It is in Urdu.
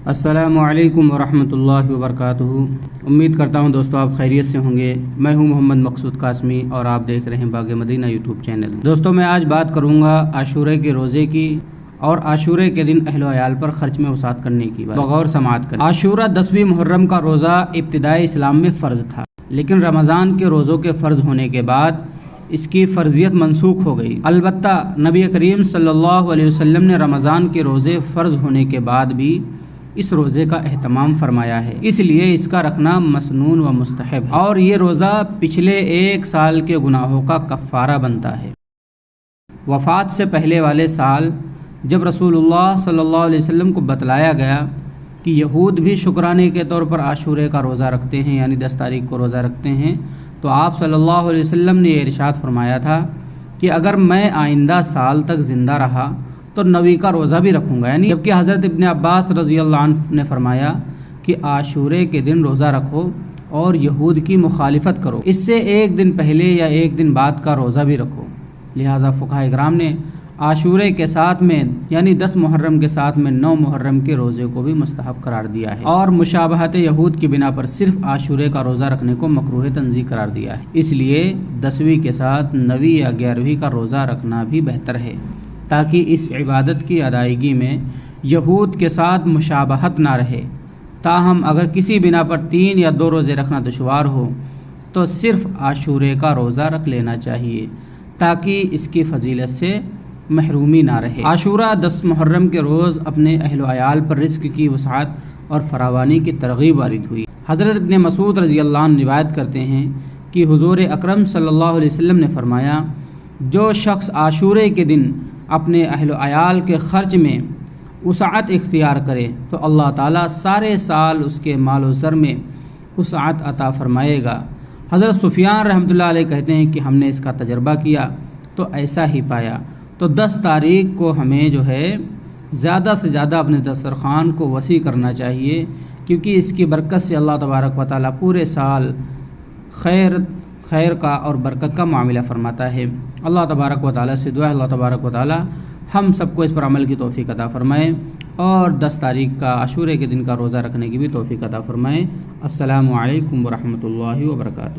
السلام علیکم ورحمۃ اللہ وبرکاتہ۔ امید کرتا ہوں دوستو آپ خیریت سے ہوں گے۔ میں ہوں محمد مقصود قاسمی اور آپ دیکھ رہے ہیں باغ مدینہ یوٹیوب چینل۔ دوستو میں آج بات کروں گا عاشورے کے روزے کی اور عاشورے کے دن اہل و عیال پر خرچ میں وسعت کرنے کی بات بغور سماعت کریں۔ عاشورہ 10ویں محرم کا روزہ ابتدائی اسلام میں فرض تھا، لیکن رمضان کے روزوں کے فرض ہونے کے بعد اس کی فرضیت منسوخ ہو گئی۔ البتہ نبی کریم صلی اللہ علیہ وسلم نے رمضان کے روزے فرض ہونے کے بعد بھی اس روزے کا اہتمام فرمایا ہے، اس لیے اس کا رکھنا مسنون و مستحب ہے، اور یہ روزہ پچھلے 1 سال کے گناہوں کا کفارہ بنتا ہے۔ وفات سے پہلے والے سال جب رسول اللہ صلی اللہ علیہ وسلم کو بتلایا گیا کہ یہود بھی شکرانے کے طور پر عاشورے کا روزہ رکھتے ہیں، یعنی 10 تاریخ کو روزہ رکھتے ہیں، تو آپ صلی اللہ علیہ وسلم نے یہ ارشاد فرمایا تھا کہ اگر میں آئندہ سال تک زندہ رہا تو 9 کا روزہ بھی رکھوں گا، یعنی جبکہ حضرت ابن عباس رضی اللہ عنہ نے فرمایا کہ عاشورے کے دن روزہ رکھو اور یہود کی مخالفت کرو، اس سے 1 دن پہلے یا 1 دن بعد کا روزہ بھی رکھو۔ لہذا فقہاء کرام نے عاشورے کے ساتھ میں یعنی 10 محرم کے ساتھ میں 9 محرم کے روزے کو بھی مستحب قرار دیا ہے، اور مشابہت یہود کی بنا پر صرف عاشورے کا روزہ رکھنے کو مکروہ تنزیہ قرار دیا ہے۔ اس لیے 10ویں کے ساتھ 9ویں یا 11ویں کا روزہ رکھنا بھی بہتر ہے، تاکہ اس عبادت کی ادائیگی میں یہود کے ساتھ مشابہت نہ رہے۔ تاہم اگر کسی بنا پر 3 یا 2 روزے رکھنا دشوار ہو تو صرف عاشورے کا روزہ رکھ لینا چاہیے، تاکہ اس کی فضیلت سے محرومی نہ رہے۔ عاشورہ 10 محرم کے روز اپنے اہل و عیال پر رزق کی وسعت اور فراوانی کی ترغیب وارد ہوئی۔ حضرت ابن مسعود رضی اللہ عنہ روایت کرتے ہیں کہ حضور اکرم صلی اللہ علیہ وسلم نے فرمایا، جو شخص عاشورے کے دن اپنے اہل و عیال کے خرچ میں وسعت اختیار کرے تو اللہ تعالیٰ سارے سال اس کے مال و زر میں وسعت عطا فرمائے گا۔ حضرت سفیان رحمۃ اللہ علیہ کہتے ہیں کہ ہم نے اس کا تجربہ کیا تو ایسا ہی پایا۔ تو 10 تاریخ کو ہمیں جو ہے زیادہ سے زیادہ اپنے دسترخوان کو وسیع کرنا چاہیے، کیونکہ اس کی برکت سے اللہ تبارک و تعالیٰ پورے سال خیر کا اور برکت کا معاملہ فرماتا ہے۔ اللہ تبارک و تعالیٰ سے دعا ہے اللہ تبارک و تعالیٰ ہم سب کو اس پر عمل کی توفیق عطا فرمائے اور 10 تاریخ کا عاشورے کے دن کا روزہ رکھنے کی بھی توفیق عطا فرمائے۔ السلام علیکم ورحمۃ اللہ وبرکاتہ۔